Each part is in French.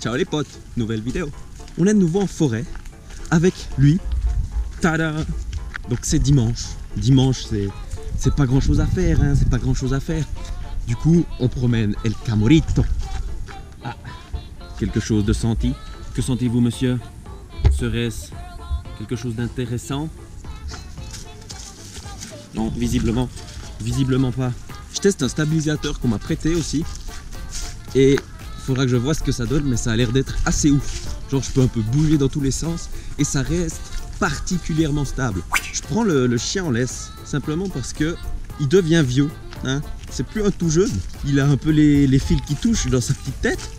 Ciao les potes, nouvelle vidéo. On est de nouveau en forêt avec lui. Tada! Donc c'est dimanche. Dimanche c'est pas grand chose à faire, hein, c'est pas grand chose à faire. Du coup on promène El Camorito. Ah, quelque chose de senti. Que sentez-vous monsieur? Serait-ce quelque chose d'intéressant? Non, visiblement pas. Je teste un stabilisateur qu'on m'a prêté aussi. Et il faudra que je vois ce que ça donne, mais ça a l'air d'être assez ouf. Genre je peux un peu bouger dans tous les sens et ça reste particulièrement stable. Je prends le chien en laisse simplement parce que il devient vieux, hein. C'est plus un tout jeune. Il a un peu les fils qui touchent dans sa petite tête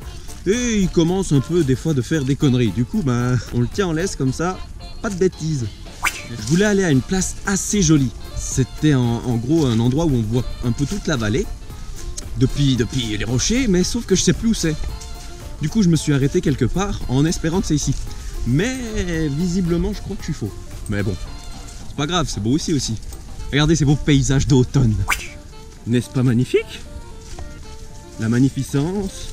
et il commence un peu des fois de faire des conneries. Du coup ben on le tient en laisse comme ça, pas de bêtises. Je voulais aller à une place assez jolie. C'était en gros un endroit où on voit un peu toute la vallée depuis les rochers, mais sauf que je sais plus où c'est. Du coup je me suis arrêté quelque part en espérant que c'est ici. Mais visiblement je crois que je suis faux. Mais bon, c'est pas grave, c'est beau ici aussi. Regardez ces beaux paysages d'automne. N'est-ce pas magnifique? La magnificence.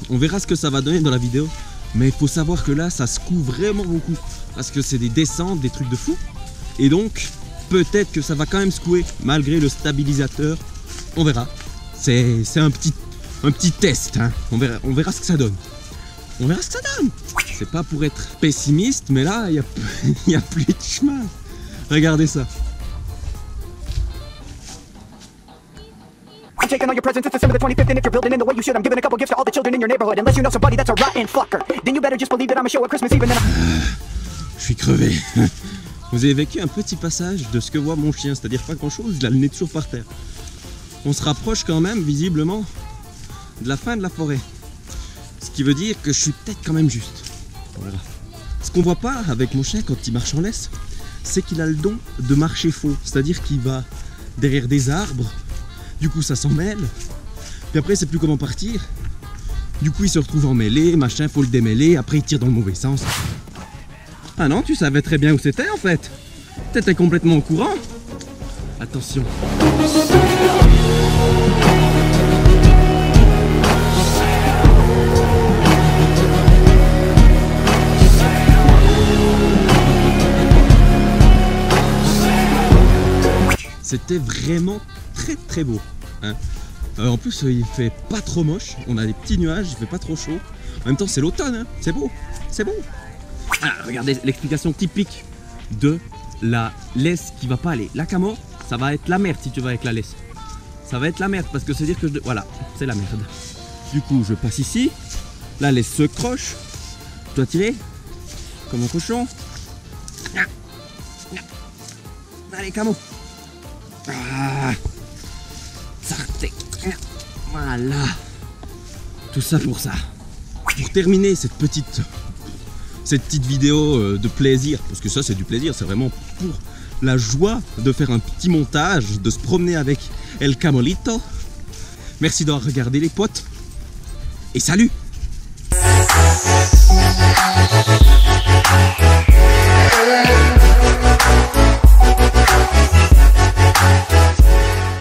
On verra ce que ça va donner dans la vidéo. Mais il faut savoir que là ça secoue vraiment beaucoup. Parce que c'est des descentes, des trucs de fou. Et donc peut-être que ça va quand même secouer malgré le stabilisateur. On verra. C'est un petit test, hein. On verra ce que ça donne. On verra ce que ça donne. C'est pas pour être pessimiste, mais là, il y a plus de chemin. Regardez ça. I'm taking all your presents, it's December the 25th, and if you're building in the way you should, I'm giving a couple gifts to all the children in your neighborhood. Unless you know somebody that's a rotten fucker, then you better just believe that I'm a show at Christmas Eve and then Je suis crevé. Vous avez vécu un petit passage de ce que voit mon chien, c'est-à-dire pas grand-chose, il a le nez toujours par terre. On se rapproche quand même, visiblement, de la fin de la forêt. Ce qui veut dire que je suis peut-être quand même juste. Voilà. Ce qu'on voit pas avec mon chien quand il marche en laisse, c'est qu'il a le don de marcher faux. C'est-à-dire qu'il va derrière des arbres, du coup ça s'en mêle, puis après il sait plus comment partir. Du coup il se retrouve emmêlé, machin, faut le démêler, après il tire dans le mauvais sens. Ah non, tu savais très bien où c'était en fait. T'étais complètement au courant. Attention. C'était vraiment très beau, hein. En plus il fait pas trop moche, on a des petits nuages, il fait pas trop chaud. En même temps c'est l'automne, hein. C'est beau, c'est beau. Ah, regardez l'explication typique de la laisse qui va pas aller. La camo, ça va être la merde si tu vas avec la laisse. Ça va être la merde parce que c'est dire que voilà, c'est la merde. Du coup je passe ici, la laisse se croche, je dois tirer comme un cochon. Allez camo. Ah, voilà. Tout ça pour ça. Pour terminer cette petite vidéo de plaisir, parce que ça c'est du plaisir, c'est vraiment pour la joie de faire un petit montage, de se promener avec El Camorito. Merci d'avoir regardé les potes, et salut!